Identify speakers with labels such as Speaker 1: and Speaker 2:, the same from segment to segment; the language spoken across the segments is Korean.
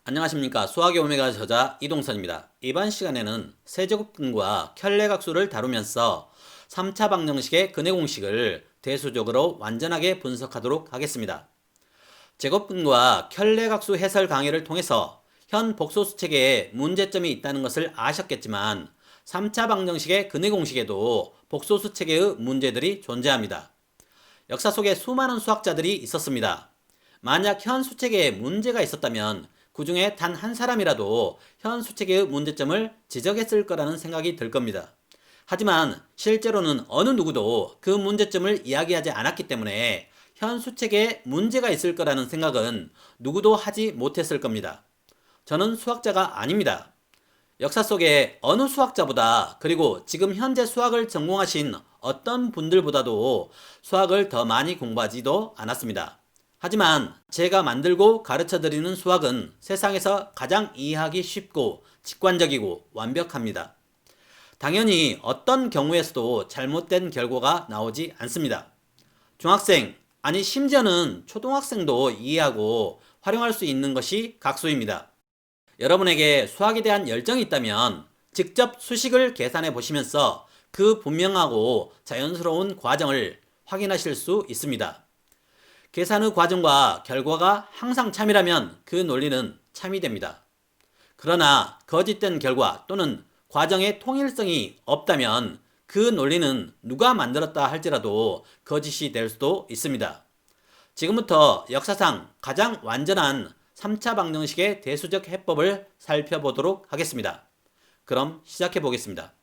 Speaker 1: 안녕하십니까. 수학의 오메가 저자 이동선입니다. 이번 시간에는 세제곱근과 켤레각수를 다루면서 3차 방정식의 근해 공식을 대수적으로 완전하게 분석하도록 하겠습니다. 제곱근과 켤레각수 해설 강의를 통해서 현 복소수 체계에 문제점이 있다는 것을 아셨겠지만 3차 방정식의 근해 공식에도 복소수 체계의 문제들이 존재합니다. 역사 속에 수많은 수학자들이 있었습니다. 만약 현 수체계에 문제가 있었다면 그 중에 단 한 사람이라도 현 수체계의 문제점을 지적했을 거라는 생각이 들 겁니다. 하지만 실제로는 어느 누구도 그 문제점을 이야기하지 않았기 때문에 현 수체계에 문제가 있을 거라는 생각은 누구도 하지 못했을 겁니다. 저는 수학자가 아닙니다. 역사 속에 어느 수학자보다 그리고 지금 현재 수학을 전공하신 어떤 분들보다도 수학을 더 많이 공부하지도 않았습니다. 하지만 제가 만들고 가르쳐드리는 수학은 세상에서 가장 이해하기 쉽고 직관적이고 완벽합니다. 당연히 어떤 경우에서도 잘못된 결과가 나오지 않습니다. 중학생, 아니 심지어는 초등학생도 이해하고 활용할 수 있는 것이 각수입니다. 여러분에게 수학에 대한 열정이 있다면 직접 수식을 계산해 보시면서 그 분명하고 자연스러운 과정을 확인하실 수 있습니다. 계산의 과정과 결과가 항상 참이라면 그 논리는 참이 됩니다. 그러나 거짓된 결과 또는 과정의 통일성이 없다면 그 논리는 누가 만들었다 할지라도 거짓이 될 수도 있습니다. 지금부터 역사상 가장 완전한 3차 방정식의 대수적 해법을 살펴보도록 하겠습니다. 그럼 시작해 보겠습니다.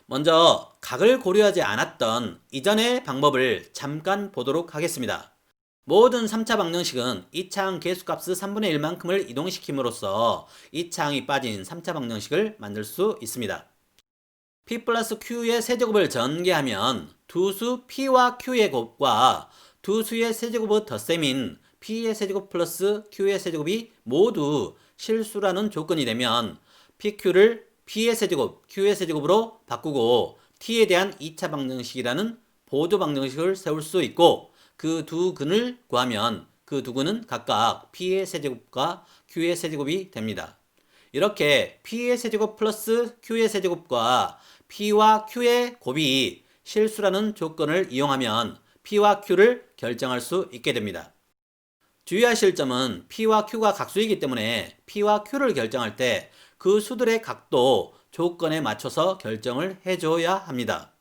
Speaker 1: 먼저 각을 고려하지 않았던 이전의 방법을 잠깐 보도록 하겠습니다. 모든 3차 방정식은 2차항 계수값의 3분의 1만큼을 이동시킴으로써 2차항이 빠진 3차 방정식을 만들 수 있습니다. p 플러스 q의 세제곱을 전개하면 두 수 p와 q의 곱과 두 수의 세제곱의 덧셈인 p의 세제곱 플러스 q의 세제곱이 모두 실수라는 조건이 되면 pq를 p의 세제곱, q의 세제곱으로 바꾸고 t에 대한 2차 방정식이라는 보조 방정식을 세울 수 있고 그 두 근을 구하면 그 두 근은 각각 p의 세제곱과 q의 세제곱이 됩니다. 이렇게 p의 세제곱 플러스 q의 세제곱과 p와 q의 곱이 실수라는 조건을 이용하면 p와 q를 결정할 수 있게 됩니다. 주의하실 점은 p와 q가 각수이기 때문에 p와 q를 결정할 때 그 수들의 각도 조건에 맞춰서 결정을 해줘야 합니다.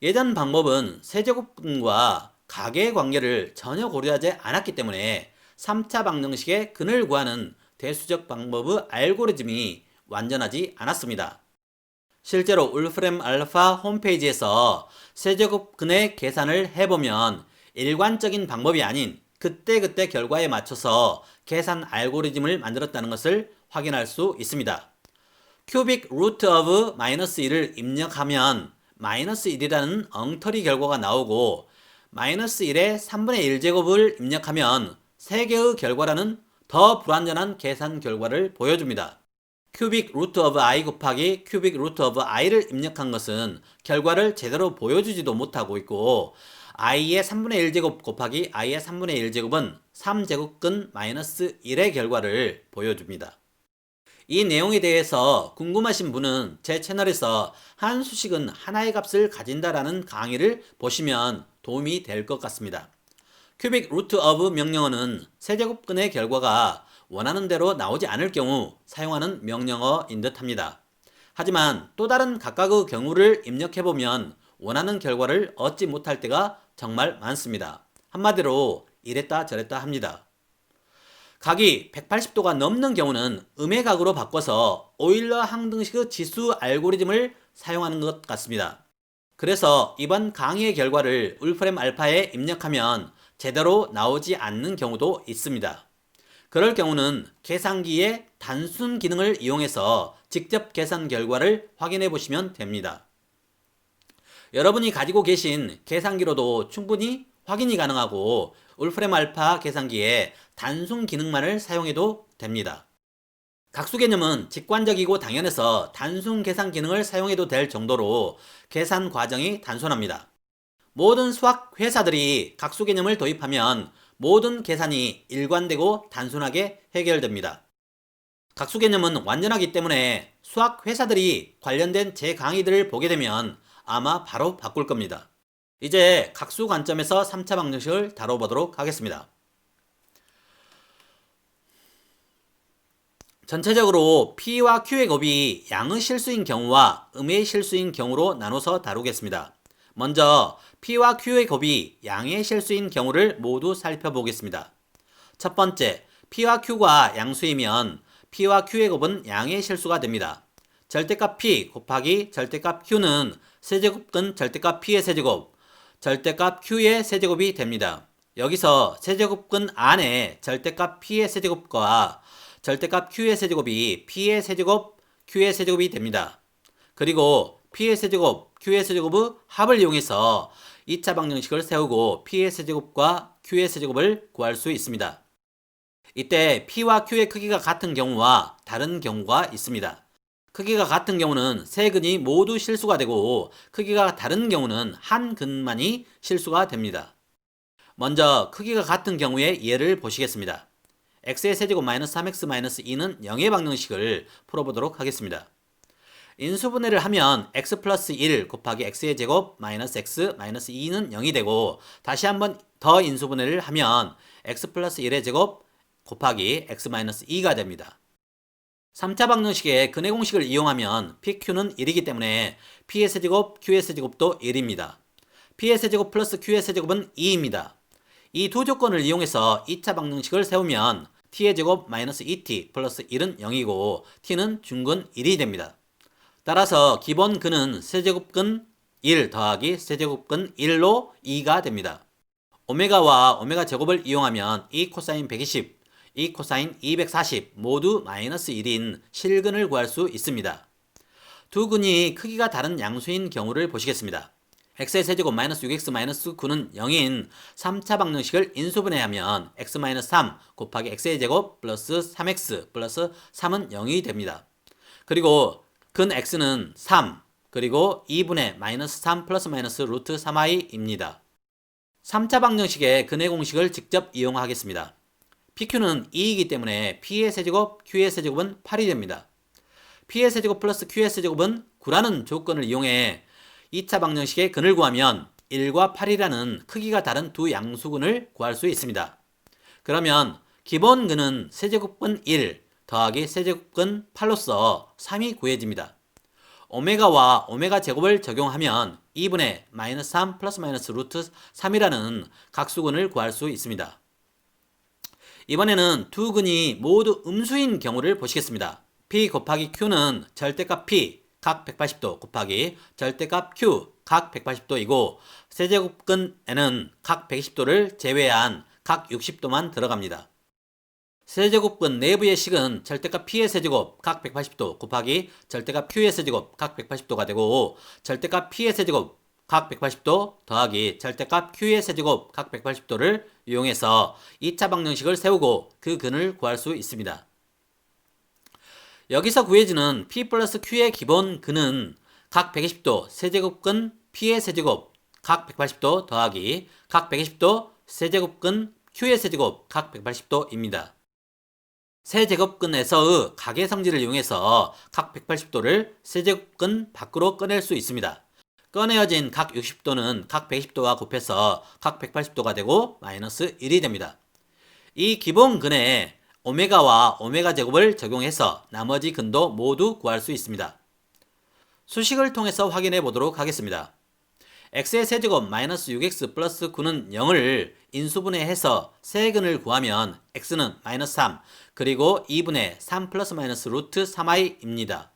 Speaker 1: 예전 방법은 세제곱근과 각의 관계를 전혀 고려하지 않았기 때문에 3차 방정식의 근을 구하는 대수적 방법의 알고리즘이 완전하지 않았습니다. 실제로 울프렘 알파 홈페이지에서 세제곱근의 계산을 해보면 일관적인 방법이 아닌 그때그때 결과에 맞춰서 계산 알고리즘을 만들었다는 것을 확인할 수 있습니다. 큐빅 루트 오브 마이너스 1을 입력하면 마이너스 1이라는 엉터리 결과가 나오고 마이너스 1의 3분의 1제곱을 입력하면 3개의 결과라는 더 불완전한 계산 결과를 보여줍니다. 큐빅 루트 오브 i 곱하기 큐빅 루트 오브 i를 입력한 것은 결과를 제대로 보여주지도 못하고 있고 i의 3분의 1제곱 곱하기 i의 3분의 1제곱은 3제곱근 마이너스 1의 결과를 보여줍니다. 이 내용에 대해서 궁금하신 분은 제 채널에서 한 수식은 하나의 값을 가진다라는 강의를 보시면 도움이 될 것 같습니다. 큐빅 루트 오브 명령어는 세제곱근의 결과가 원하는 대로 나오지 않을 경우 사용하는 명령어인 듯 합니다. 하지만 또 다른 각각의 경우를 입력해보면 원하는 결과를 얻지 못할 때가 정말 많습니다. 한마디로 이랬다 저랬다 합니다. 각이 180도가 넘는 경우는 음의 각으로 바꿔서 오일러 항등식의 지수 알고리즘을 사용하는 것 같습니다. 그래서 이번 강의의 결과를 울프렘 알파에 입력하면 제대로 나오지 않는 경우도 있습니다. 그럴 경우는 계산기의 단순 기능을 이용해서 직접 계산 결과를 확인해 보시면 됩니다. 여러분이 가지고 계신 계산기로도 충분히 확인이 가능하고 울프렘 알파 계산기에 단순 기능만을 사용해도 됩니다. 각수 개념은 직관적이고 당연해서 단순 계산 기능을 사용해도 될 정도로 계산 과정이 단순합니다. 모든 수학 회사들이 각수 개념을 도입하면 모든 계산이 일관되고 단순하게 해결됩니다. 각수 개념은 완전하기 때문에 수학 회사들이 관련된 제 강의들을 보게 되면 아마 바로 바꿀 겁니다. 이제 각수 관점에서 3차 방정식을 다뤄보도록 하겠습니다. 전체적으로 P와 Q의 곱이 양의 실수인 경우와 음의 실수인 경우로 나눠서 다루겠습니다. 먼저 P와 Q의 곱이 양의 실수인 경우를 모두 살펴보겠습니다. 첫 번째, P와 Q가 양수이면 P와 Q의 곱은 양의 실수가 됩니다. 절대값 P 곱하기 절대값 Q는 세제곱근 절대값 P의 세제곱, 절대값 Q의 세제곱이 됩니다. 여기서 세제곱근 안에 절대값 P의 세제곱과 절대값 Q의 세제곱이 P의 세제곱, Q의 세제곱이 됩니다. 그리고 P의 세제곱, Q의 세제곱의 합을 이용해서 2차 방정식을 세우고 P의 세제곱과 Q의 세제곱을 구할 수 있습니다. 이때 P와 Q의 크기가 같은 경우와 다른 경우가 있습니다. 크기가 같은 경우는 세 근이 모두 실수가 되고 크기가 다른 경우는 한 근만이 실수가 됩니다. 먼저 크기가 같은 경우의 예를 보시겠습니다. x의 세제곱 마이너스 3x 마이너스 2는 0의 방정식을 풀어보도록 하겠습니다. 인수분해를 하면 x 플러스 1 곱하기 x의 제곱 마이너스 x 마이너스 2는 0이 되고 다시 한번 더 인수분해를 하면 x 플러스 1의 제곱 곱하기 x 마이너스 2가 됩니다. 3차 방정식의 근의 공식을 이용하면 pq는 1이기 때문에 p의 세제곱, q의 세제곱도 1입니다. p의 세제곱 플러스 q의 세제곱은 2입니다. 이 두 조건을 이용해서 2차 방정식을 세우면 t의 제곱 마이너스 2t 플러스 1은 0이고 t는 중근 1이 됩니다. 따라서 기본 근은 세제곱근 1 더하기 세제곱근 1로 2가 됩니다. 오메가와 오메가 제곱을 이용하면 2 코사인 120, 2 코사인 240 모두 마이너스 1인 실근을 구할 수 있습니다. 두 근이 크기가 다른 양수인 경우를 보시겠습니다. x의 세제곱 마이너스 6x 마이너스 9는 0인 3차 방정식을 인수분해하면 x 마이너스 3 곱하기 x의 제곱 플러스 3x 플러스 3은 0이 됩니다. 그리고 근 x는 3 그리고 2분의 마이너스 3 플러스 마이너스 루트 3i입니다. 3차 방정식의 근의 공식을 직접 이용하겠습니다. pq는 2이기 때문에 p의 세제곱, q의 세제곱은 8이 됩니다. p의 세제곱 플러스 q의 세제곱은 9라는 조건을 이용해 2차 방정식의 근을 구하면 1과 8이라는 크기가 다른 두 양수근을 구할 수 있습니다. 그러면 기본 근은 세제곱근 1 더하기 세제곱근 8로서 3이 구해집니다. 오메가와 오메가 제곱을 적용하면 2분의 마이너스 3 플러스 마이너스 루트 3이라는 각수근을 구할 수 있습니다. 이번에는 두 근이 모두 음수인 경우를 보시겠습니다. P 곱하기 Q는 절대값 P 각 180도 곱하기 절대값 Q 각 180도이고 세제곱근에는 각 120도를 제외한 각 60도만 들어갑니다. 세제곱근 내부의 식은 절대값 P의 세제곱 각 180도 곱하기 절대값 Q의 세제곱 각 180도가 되고 절대값 P의 세제곱 각 180도 더하기 절대값 Q의 세제곱 각 180도를 이용해서 2차 방정식을 세우고 그 근을 구할 수 있습니다. 여기서 구해지는 P 플러스 Q의 기본 근은 각 120도 세제곱근 P의 세제곱 각 180도 더하기 각 120도 세제곱근 Q의 세제곱 각 180도입니다. 세제곱근에서의 각의 성질을 이용해서 각 180도를 세제곱근 밖으로 꺼낼 수 있습니다. 꺼내어진 각 60도는 각 120도와 곱해서 각 180도가 되고 마이너스 1이 됩니다. 이 기본 근에 오메가와 오메가 제곱을 적용해서 나머지 근도 모두 구할 수 있습니다. 수식을 통해서 확인해 보도록 하겠습니다. x의 세제곱 마이너스 6x 플러스 9는 0을 인수분해해서 세 근을 구하면 x는 마이너스 3 그리고 2분의 3 플러스 마이너스 루트 3i입니다.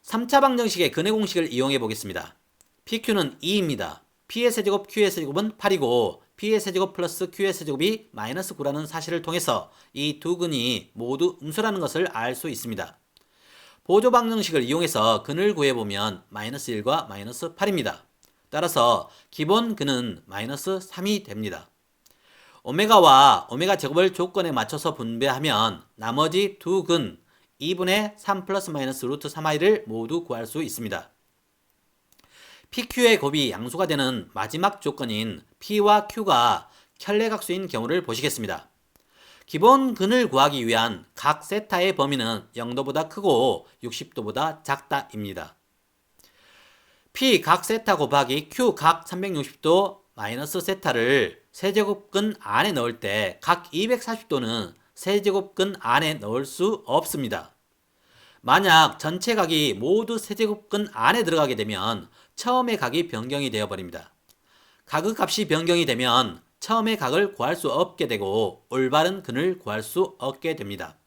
Speaker 1: 3차 방정식의 근의 공식을 이용해 보겠습니다. pq는 2입니다. p의 세제곱 q의 세제곱은 8이고 p의 세제곱 플러스 q의 세제곱이 마이너스 9라는 사실을 통해서 이 두 근이 모두 음수라는 것을 알 수 있습니다. 보조 방정식을 이용해서 근을 구해보면 마이너스 1과 마이너스 8입니다. 따라서 기본 근은 마이너스 3이 됩니다. 오메가와 오메가 제곱을 조건에 맞춰서 분배하면 나머지 두 근 2분의 3 플러스 마이너스 루트 3i를 모두 구할 수 있습니다. PQ의 곱이 양수가 되는 마지막 조건인 P와 Q가 켤레각수인 경우를 보시겠습니다. 기본 근을 구하기 위한 각 세타의 범위는 0도보다 크고 60도보다 작다입니다. P 각 세타 곱하기 Q 각 360도 마이너스 세타를 세제곱근 안에 넣을 때 각 240도는 세제곱근 안에 넣을 수 없습니다. 만약 전체 각이 모두 세제곱근 안에 들어가게 되면 처음의 각이 변경이 되어버립니다. 각의 값이 변경이 되면 처음의 각을 구할 수 없게 되고 올바른 근을 구할 수 없게 됩니다.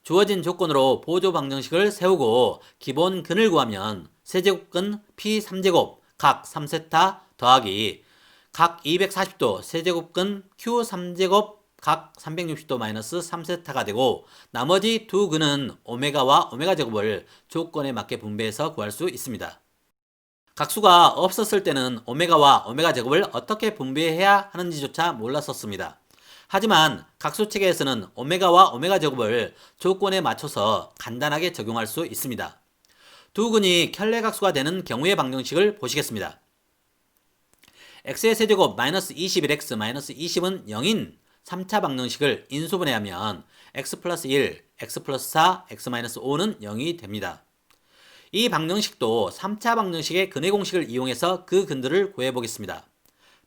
Speaker 1: 주어진 조건으로 보조 방정식을 세우고 기본 근을 구하면 세제곱근 P3제곱 각 3세타 더하기 각 240도 세제곱근 Q3제곱 각 360도 마이너스 3세타가 되고 나머지 두 근은 오메가와 오메가 제곱을 조건에 맞게 분배해서 구할 수 있습니다. 각수가 없었을 때는 오메가와 오메가 제곱을 어떻게 분배해야 하는지조차 몰랐었습니다. 하지만 각수 체계에서는 오메가와 오메가 제곱을 조건에 맞춰서 간단하게 적용할 수 있습니다. 두 근이 켤레각수가 되는 경우의 방정식을 보시겠습니다. x의 세제곱 마이너스 21x 마이너스 20은 0인 3차 방정식을 인수분해하면 x 플러스 1, x 플러스 4, x 마이너스 5는 0이 됩니다. 이 방정식도 3차 방정식의 근의 공식을 이용해서 그 근들을 구해보겠습니다.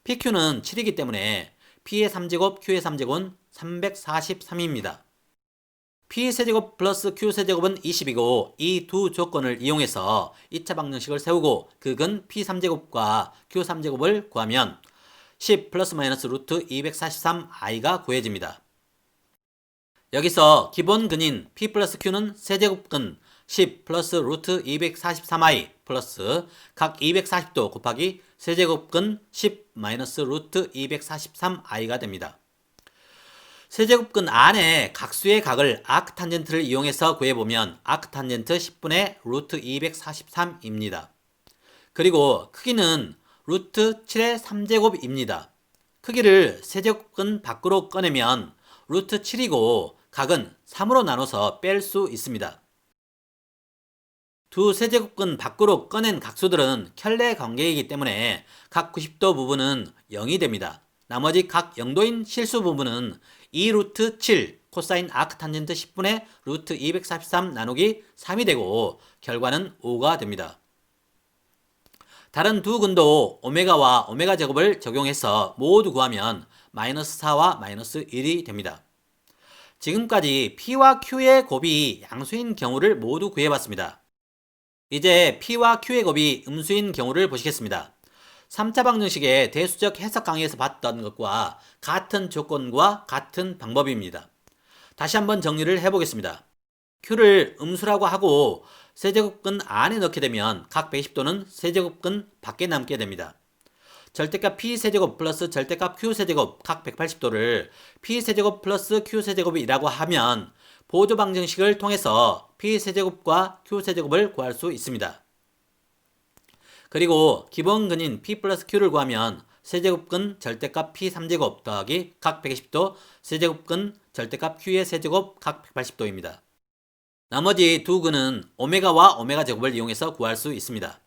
Speaker 1: PQ는 7이기 때문에 P의 3제곱, Q의 3제곱은 343입니다. P 세제곱 플러스 Q 세제곱은 20이고 이 두 조건을 이용해서 2차 방정식을 세우고 그 근 P 3제곱과 Q 3제곱을 구하면 10 플러스 마이너스 루트 243i가 구해집니다. 여기서 기본 근인 P 플러스 Q는 세제곱근 10 플러스 루트 243i 플러스 각 240도 곱하기 세제곱근 10 마이너스 루트 243i가 됩니다. 세제곱근 안에 각수의 각을 아크탄젠트를 이용해서 구해보면 아크탄젠트 10분의 루트 243입니다. 그리고 크기는 루트 7의 3제곱입니다. 크기를 세제곱근 밖으로 꺼내면 루트 7이고 각은 3으로 나눠서 뺄 수 있습니다. 두 세제곱근 밖으로 꺼낸 각수들은 켤레 관계이기 때문에 각 90도 부분은 0이 됩니다. 나머지 각 0도인 실수 부분은 2 루트 7 코사인 아크탄젠트 10분의 루트 243 나누기 3이 되고 결과는 5가 됩니다. 다른 두 근도 오메가와 오메가 제곱을 적용해서 모두 구하면 마이너스 4와 마이너스 1이 됩니다. 지금까지 P와 Q의 곱이 양수인 경우를 모두 구해봤습니다. 이제 P와 Q의 곱이 음수인 경우를 보시겠습니다. 3차 방정식의 대수적 해석 강의에서 봤던 것과 같은 조건과 같은 방법입니다. 다시 한번 정리를 해보겠습니다. Q를 음수라고 하고 세제곱근 안에 넣게 되면 각 120도는 세제곱근 밖에 남게 됩니다. 절대값 P세제곱 플러스 절대값 Q세제곱 각 180도를 P세제곱 플러스 Q세제곱이라고 하면 보조 방정식을 통해서 P세제곱과 Q세제곱을 구할 수 있습니다. 그리고 기본근인 P 플러스 Q를 구하면 세제곱근 절대값 P 3제곱 더하기 각 120도 세제곱근 절대값 Q의 세제곱 각 180도입니다. 나머지 두 근은 오메가와 오메가 제곱을 이용해서 구할 수 있습니다.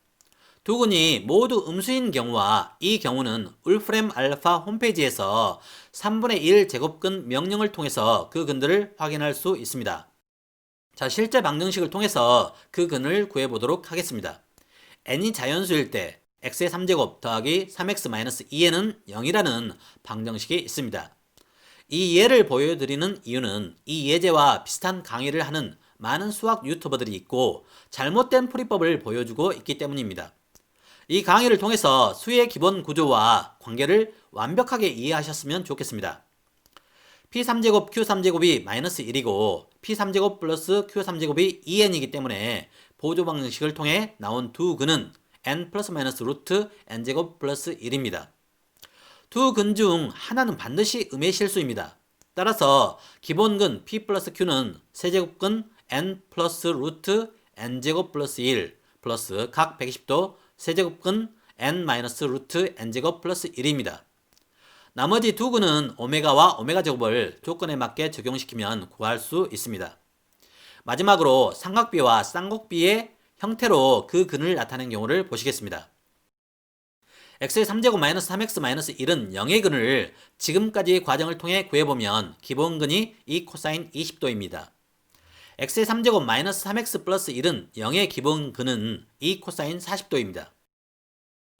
Speaker 1: 두 근이 모두 음수인 경우와 이 경우는 울프렘 알파 홈페이지에서 3분의 1 제곱근 명령을 통해서 그 근들을 확인할 수 있습니다. 자, 실제 방정식을 통해서 그 근을 구해보도록 하겠습니다. n이 자연수일 때 x의 3제곱 더하기 3x-2n은 0이라는 방정식이 있습니다. 이 예를 보여드리는 이유는 이 예제와 비슷한 강의를 하는 많은 수학 유튜버들이 있고 잘못된 풀이법을 보여주고 있기 때문입니다. 이 강의를 통해서 수의 기본 구조와 관계를 완벽하게 이해하셨으면 좋겠습니다. P3제곱 Q3제곱이 마이너스 1이고 P3제곱 플러스 Q3제곱이 2n이기 때문에 보조 방정식을 통해 나온 두 근은 n 플러스 마이너스 루트 n제곱 플러스 1입니다. 두 근 중 하나는 반드시 음의 실수입니다. 따라서 기본근 P 플러스 Q는 세제곱근 n 플러스 루트 n제곱 플러스 1 플러스 각 120도 세제곱근 n 마이너스 루트 n제곱 플러스 1입니다. 나머지 두 근은 오메가와 오메가 제곱을 조건에 맞게 적용시키면 구할 수 있습니다. 마지막으로 삼각비와 쌍곡비의 형태로 그 근을 나타낸 경우를 보시겠습니다. x의 3제곱 마이너스 3x 마이너스 1은 0의 근을 지금까지 과정을 통해 구해보면 기본근이 이 코사인 20도입니다. x의 3제곱 마이너스 3x 플러스 1은 0의 기본근은 이 코사인 40도입니다.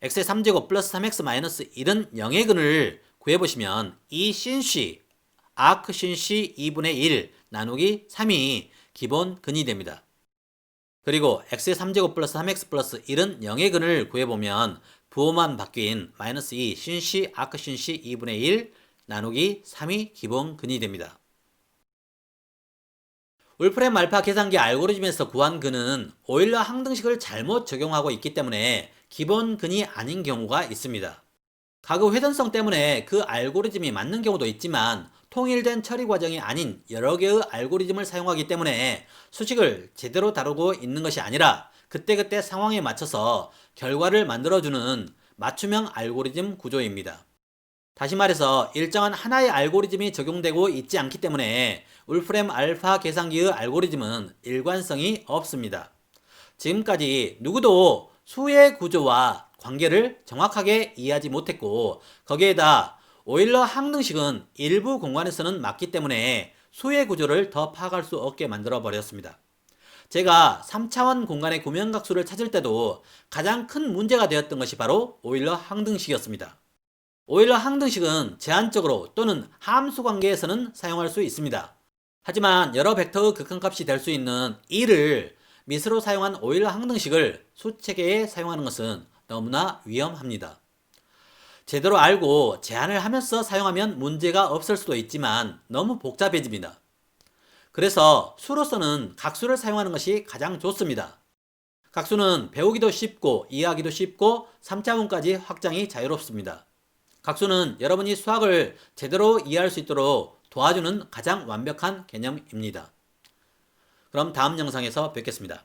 Speaker 1: x의 3제곱 플러스 3x 마이너스 1은 0의 근을 구해보시면 이 sinc, arc sinc 2분의 1 나누기 3이 기본근이 됩니다. 그리고 x의 3제곱 플러스 3x 플러스 1은 0의 근을 구해보면 부호만 바뀐 마이너스 2 sinc, arc sinc 2분의 1 나누기 3이 기본근이 됩니다. 울프렘 알파 계산기 알고리즘에서 구한 근은 오일러 항등식을 잘못 적용하고 있기 때문에 기본근이 아닌 경우가 있습니다. 가그 회전성 때문에 그 알고리즘이 맞는 경우도 있지만 통일된 처리 과정이 아닌 여러 개의 알고리즘을 사용하기 때문에 수식을 제대로 다루고 있는 것이 아니라 그때그때 상황에 맞춰서 결과를 만들어주는 맞춤형 알고리즘 구조입니다. 다시 말해서 일정한 하나의 알고리즘이 적용되고 있지 않기 때문에 울프렘 알파 계산기의 알고리즘은 일관성이 없습니다. 지금까지 누구도 수의 구조와 관계를 정확하게 이해하지 못했고 거기에다 오일러 항등식은 일부 공간에서는 맞기 때문에 수의 구조를 더 파악할 수 없게 만들어 버렸습니다. 제가 3차원 공간의 구면각수를 찾을 때도 가장 큰 문제가 되었던 것이 바로 오일러 항등식이었습니다. 오일러 항등식은 제한적으로 또는 함수 관계에서는 사용할 수 있습니다. 하지만 여러 벡터의 극한값이 될 수 있는 2를 밑으로 사용한 오일러 항등식을 수체계에 사용하는 것은 너무나 위험합니다. 제대로 알고 제한을 하면서 사용하면 문제가 없을 수도 있지만 너무 복잡해집니다. 그래서 수로서는 각수를 사용하는 것이 가장 좋습니다. 각수는 배우기도 쉽고 이해하기도 쉽고 3차원까지 확장이 자유롭습니다. 각수는 여러분이 수학을 제대로 이해할 수 있도록 도와주는 가장 완벽한 개념입니다. 그럼 다음 영상에서 뵙겠습니다.